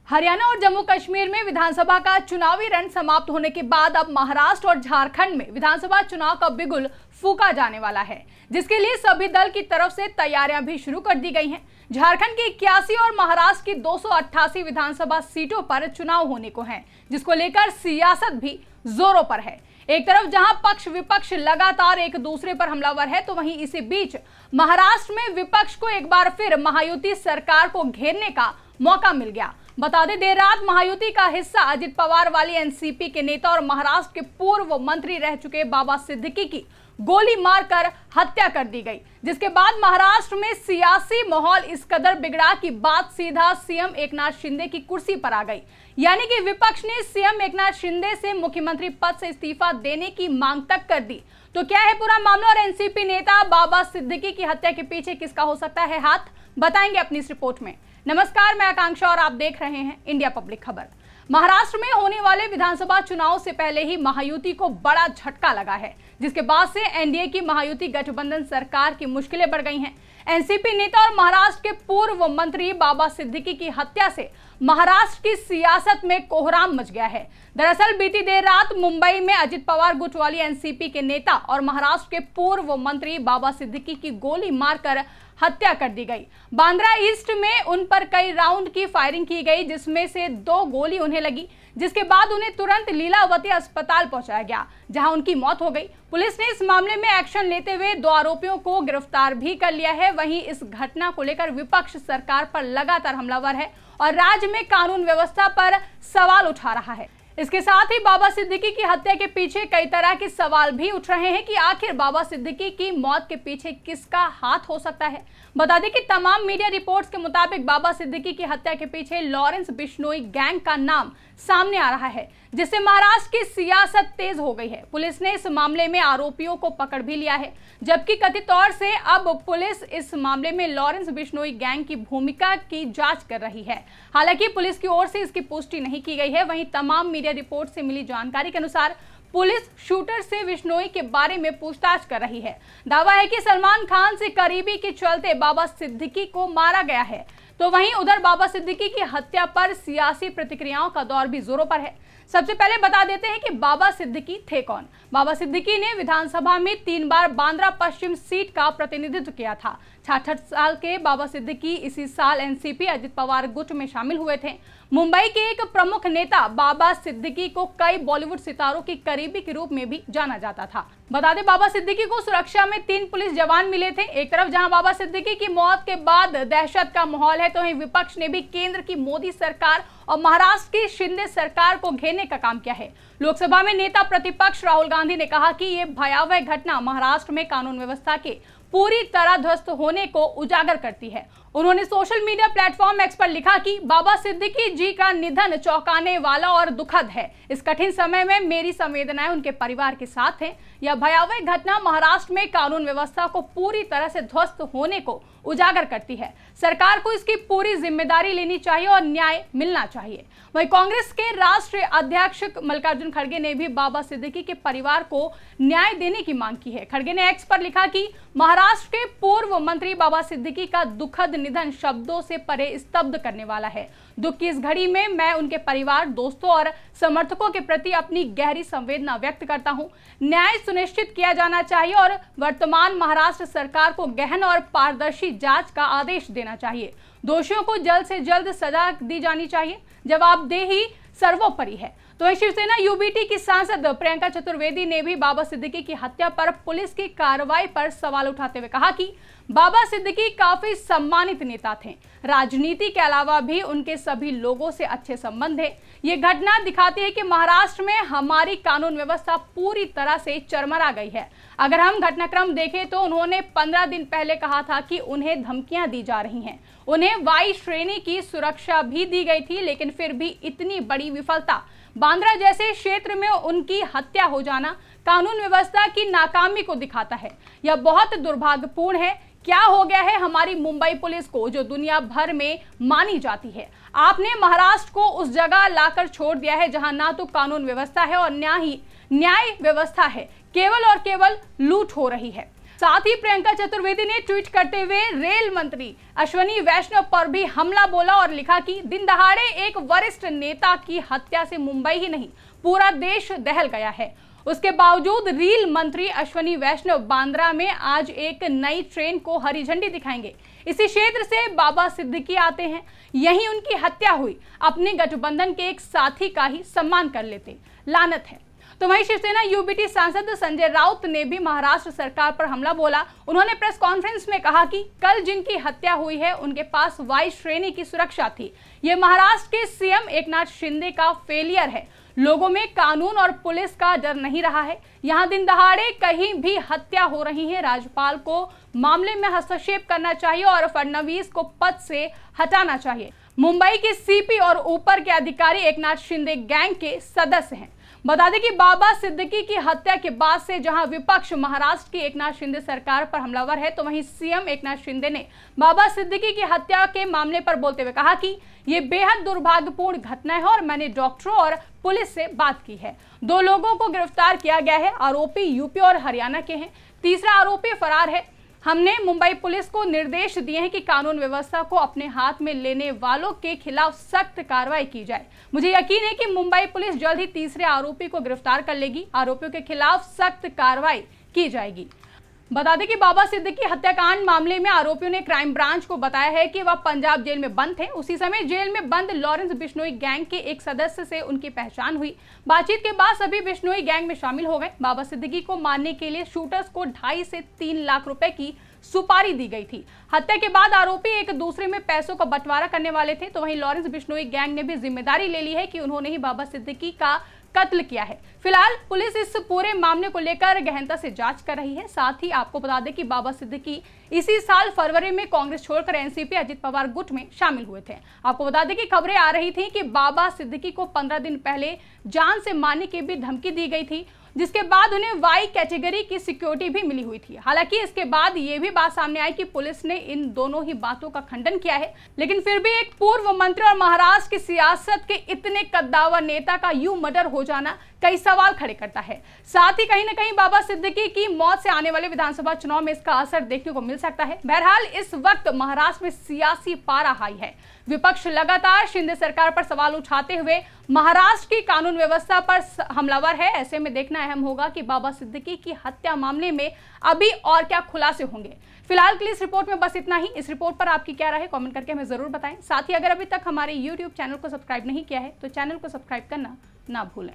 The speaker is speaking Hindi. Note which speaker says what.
Speaker 1: हरियाणा और जम्मू कश्मीर में विधानसभा का चुनावी रण समाप्त होने के बाद अब महाराष्ट्र और झारखंड में विधानसभा चुनाव का बिगुल फूंका जाने वाला है, जिसके लिए सभी दल की तरफ से तैयारियां भी शुरू कर दी गई हैं। झारखंड की 81 और महाराष्ट्र की 288 विधानसभा सीटों पर चुनाव होने को है, जिसको लेकर सियासत भी जोरों पर है। एक तरफ जहां पक्ष विपक्ष लगातार एक दूसरे पर हमलावर है, तो वहीं इसी बीच महाराष्ट्र में विपक्ष को एक बार फिर महायुति सरकार को घेरने का मौका मिल गया। बता दें, देर रात महायुति का हिस्सा अजित पवार वाली एनसीपी के नेता और महाराष्ट्र के पूर्व मंत्री रह चुके बाबा सिद्दीकी की गोली मारकर हत्या कर दी गई, जिसके बाद महाराष्ट्र में सियासी माहौल इस कदर बिगड़ा कि बात सीधा सीएम एकनाथ शिंदे की कुर्सी पर आ गई। यानी कि विपक्ष ने सीएम एकनाथ शिंदे से मुख्यमंत्री पद से इस्तीफा देने की मांग तक कर दी। तो क्या है पूरा मामला और एनसीपी नेता बाबा सिद्दीकी की हत्या के पीछे किसका हो सकता है हाथ, बताएंगे अपनी इस रिपोर्ट में। नमस्कार, मैं आकांक्षा और आप देख रहे हैं इंडिया पब्लिक खबर। महाराष्ट्र में होने वाले विधानसभा चुनाव से पहले ही महायुति को बड़ा झटका लगा है, जिसके बाद से एनडीए की महायुति गठबंधन सरकार की मुश्किलें बढ़ गई हैं। एनसीपी नेता और महाराष्ट्र के पूर्व मंत्री बाबा सिद्दीकी की हत्या से महाराष्ट्र की सियासत में कोहराम मच गया है। दरअसल बीती देर रात मुंबई में अजित पवार गुट वाली एनसीपी के नेता और महाराष्ट्र के पूर्व मंत्री बाबा सिद्दीकी की गोली मारकर हत्या कर दी गई। बांद्रा ईस्ट में उन पर कई राउंड की फायरिंग की गई, जिसमें से 2 गोली उन्हें लगी, जिसके बाद उन्हें तुरंत लीलावती अस्पताल पहुंचाया गया, जहां उनकी मौत हो गई। पुलिस ने इस मामले में एक्शन लेते हुए 2 आरोपियों को गिरफ्तार भी कर लिया है। वहीं इस घटना को लेकर विपक्ष सरकार पर लगातार हमलावर है और राज्य में कानून व्यवस्था पर सवाल उठा रहा है। इसके साथ ही बाबा सिद्दीकी की हत्या के पीछे कई तरह के सवाल भी उठ रहे हैं कि आखिर बाबा सिद्दीकी की मौत के पीछे किसका हाथ हो सकता है। बता दें कि तमाम मीडिया रिपोर्ट्स के मुताबिक बाबा सिद्दीकी की हत्या के पीछे लॉरेंस बिश्नोई गैंग का नाम सामने आ रहा है, जिससे महाराष्ट्र की सियासत तेज हो गई है। पुलिस ने इस मामले में आरोपियों को पकड़ भी लिया है, जबकि कथित तौर से अब पुलिस इस मामले में लॉरेंस बिश्नोई गैंग की भूमिका की जांच कर रही है। हालांकि पुलिस की ओर से इसकी पुष्टि नहीं की गई है। वहीं तमाम मीडिया रिपोर्ट से मिली जानकारी के अनुसार पुलिस शूटर से बिश्नोई के बारे में पूछताछ कर रही है। दावा है कि सलमान खान से करीबी के चलते बाबा सिद्दीकी को मारा गया है। तो वहीं उधर बाबा सिद्दीकी की हत्या पर सियासी प्रतिक्रियाओं का दौर भी जोरों पर है। सबसे पहले बता देते हैं कि बाबा सिद्दीकी थे कौन। बाबा सिद्दीकी ने विधानसभा में 3 बार बांद्रा पश्चिम सीट का प्रतिनिधित्व किया था। 66 साल के बाबा सिद्दीकी इसी साल एनसीपी अजित पवार गुट में शामिल हुए थे। मुंबई के एक प्रमुख नेता बाबा सिद्दीकी को कई बॉलीवुड सितारों की करीबी के रूप में भी जाना जाता था। बता दें, बाबा सिद्दीकी को सुरक्षा में 3 पुलिस जवान मिले थे। एक तरफ जहां बाबा सिद्दीकी की मौत के बाद दहशत का माहौल है, तो वहीं विपक्ष ने भी केंद्र की मोदी सरकार और महाराष्ट्र की शिंदे सरकार को घेरने का काम किया है। लोकसभा में नेता प्रतिपक्ष राहुल गांधी ने कहा कि ये भयावह घटना महाराष्ट्र में कानून व्यवस्था के पूरी तरह ध्वस्त होने को उजागर करती है। उन्होंने सोशल मीडिया प्लेटफॉर्म एक्स पर लिखा कि बाबा सिद्दीकी जी का निधन चौंकाने वाला और दुखद है। इस कठिन समय में मेरी संवेदनाएं उनके परिवार के साथ हैं। यह भयावह घटना महाराष्ट्र में कानून व्यवस्था को पूरी तरह से ध्वस्त होने को उजागर करती है। सरकार को इसकी पूरी जिम्मेदारी लेनी चाहिए और न्याय मिलना चाहिए। वहीं कांग्रेस के राष्ट्रीय अध्यक्ष मल्लिकार्जुन खड़गे ने भी बाबा सिद्दीकी के परिवार को न्याय देने की मांग की है। खड़गे ने एक्स पर लिखा कि महाराष्ट्र के पूर्व मंत्री बाबा सिद्दीकी का दुखद निधन शब्दों से परे स्तब्ध करने वाला है। दुख की इस घड़ी में मैं उनके परिवार, दोस्तों और समर्थकों के प्रति अपनी गहरी संवेदना व्यक्त करता हूं। न्याय सुनिश्चित किया जाना चाहिए और वर्तमान महाराष्ट्र सरकार को गहन और पारदर्शी जांच का आदेश देना चाहिए। दोषियों को जल्द से जल्द सजा दी जानी चाहिए। जवाबदेही सर्वोपरि है। तो शिवसेना यूबीटी की सांसद प्रियंका चतुर्वेदी ने भी बाबा सिद्दीकी की हत्या पर पुलिस की कार्रवाई पर सवाल उठाते हुए कहा कि बाबा सिद्दीकी काफी सम्मानित नेता थे। राजनीति के अलावा भी उनके सभी लोगों से अच्छे संबंध है। ये घटना दिखाती है कि महाराष्ट्र में हमारी कानून व्यवस्था पूरी तरह से चरमरा गई है। अगर हम घटनाक्रम देखें तो उन्होंने 15 दिन पहले कहा था कि उन्हें धमकियां दी जा रही हैं। उन्हें वाई श्रेणी की सुरक्षा भी दी गई थी, लेकिन फिर भी इतनी बड़ी विफलता। बांद्रा जैसे क्षेत्र में उनकी हत्या हो जाना कानून व्यवस्था की नाकामी को दिखाता है। यह बहुत दुर्भाग्यपूर्ण है। क्या हो गया है हमारी मुंबई पुलिस को, जो दुनिया भर में मानी जाती है। आपने महाराष्ट्र को उस जगह लाकर छोड़ दिया है जहां ना तो कानून व्यवस्था है और ना ही न्याय व्यवस्था है। केवल और केवल लूट हो रही है। साथ ही प्रियंका चतुर्वेदी ने ट्वीट करते हुए रेल मंत्री अश्विनी वैष्णव पर भी हमला बोला और लिखा कि दिन दहाड़े एक वरिष्ठ नेता की हत्या से मुंबई ही नहीं पूरा देश दहल गया है। उसके बावजूद रेल मंत्री अश्विनी वैष्णव बांद्रा में आज एक नई ट्रेन को हरी झंडी दिखाएंगे। इसी क्षेत्र से बाबा सिद्दीकी आते हैं, यहीं उनकी हत्या हुई। अपने गठबंधन के एक साथी का ही सम्मान कर लेते, लानत है। तो वहीं शिवसेना यूबीटी सांसद संजय राउत ने भी महाराष्ट्र सरकार पर हमला बोला। उन्होंने प्रेस कॉन्फ्रेंस में कहा कि कल जिनकी हत्या हुई है उनके पास वाई श्रेणी की सुरक्षा थी। ये महाराष्ट्र के सीएम एकनाथ शिंदे का फेलियर है। लोगों में कानून और पुलिस का डर नहीं रहा है। यहाँ दिन दहाड़े कहीं भी हत्या हो रही है। राज्यपाल को मामले में हस्तक्षेप करना चाहिए और फडणवीस को पद से हटाना चाहिए। मुंबई के सीपी और ऊपर के अधिकारी एकनाथ शिंदे गैंग के सदस्य हैं। बता दें कि बाबा सिद्दीकी की हत्या के बाद से जहां विपक्ष महाराष्ट्र की एकनाथ शिंदे सरकार पर हमलावर है, तो वहीं सीएम एकनाथ शिंदे ने बाबा सिद्दीकी की हत्या के मामले पर बोलते हुए कहा कि ये बेहद दुर्भाग्यपूर्ण घटना है और मैंने डॉक्टरों और पुलिस से बात की है। 2 लोगों को गिरफ्तार किया गया है। आरोपी यूपी और हरियाणा के हैं। तीसरा आरोपी फरार है। हमने मुंबई पुलिस को निर्देश दिए हैं कि कानून व्यवस्था को अपने हाथ में लेने वालों के खिलाफ सख्त कार्रवाई की जाए। मुझे यकीन है कि मुंबई पुलिस जल्द ही तीसरे आरोपी को गिरफ्तार कर लेगी। आरोपियों के खिलाफ सख्त कार्रवाई की जाएगी। बता दें कि बाबा सिद्दीकी हत्याकांड मामले में आरोपियों ने क्राइम ब्रांच को बताया है कि वह पंजाब जेल में बंद थे। उसी समय जेल में बंद लॉरेंस बिश्नोई गैंग के एक सदस्य से उनकी पहचान हुई। बातचीत के बाद सभी बिश्नोई गैंग में शामिल हो गए। बाबा सिद्दीकी को मारने के लिए शूटर्स को 2.5 से 3 लाख रुपए की सुपारी दी गई थी। हत्या के बाद आरोपी एक दूसरे में पैसों का बंटवारा करने वाले थे। तो वहीं लॉरेंस बिश्नोई गैंग ने भी जिम्मेदारी ले ली है कि उन्होंने ही बाबा सिद्दीकी का कत्ल किया है। फिलहाल पुलिस इस पूरे मामले को लेकर गहनता से जांच कर रही है। साथ ही आपको बता दें कि बाबा सिद्दीकी इसी साल फरवरी में कांग्रेस छोड़कर एनसीपी अजित पवार गुट में शामिल हुए थे। आपको बता दें कि खबरें आ रही थी कि बाबा सिद्दीकी को 15 दिन पहले जान से मारने की भी धमकी दी गई थी, जिसके बाद उन्हें वाई कैटेगरी की सिक्योरिटी भी मिली हुई थी। हालांकि इसके बाद ये भी बात सामने आई कि पुलिस ने इन दोनों ही बातों का खंडन किया है, लेकिन फिर भी एक पूर्व मंत्री और महाराष्ट्र की सियासत के इतने कद्दावर नेता का यूं मर्डर हो जाना कई सवाल खड़े करता है। साथ ही कहीं न कहीं बाबा सिद्दीकी की मौत से आने वाले विधानसभा चुनाव में इसका असर देखने को मिल सकता है। बहरहाल इस वक्त महाराष्ट्र में सियासी पारा हाई है। विपक्ष लगातार शिंदे सरकार पर सवाल उठाते हुए महाराष्ट्र की कानून व्यवस्था पर हमलावर है। ऐसे में देखना अहम होगा कि बाबा सिद्दीकी की हत्या मामले में अभी और क्या खुलासे होंगे। फिलहाल के लिए इस रिपोर्ट में बस इतना ही। इस रिपोर्ट पर आपकी क्या राय है कमेंट करके हमें जरूर बताएं। साथ ही अगर अभी तक हमारे YouTube चैनल को सब्सक्राइब नहीं किया है तो चैनल को सब्सक्राइब करना ना भूलें।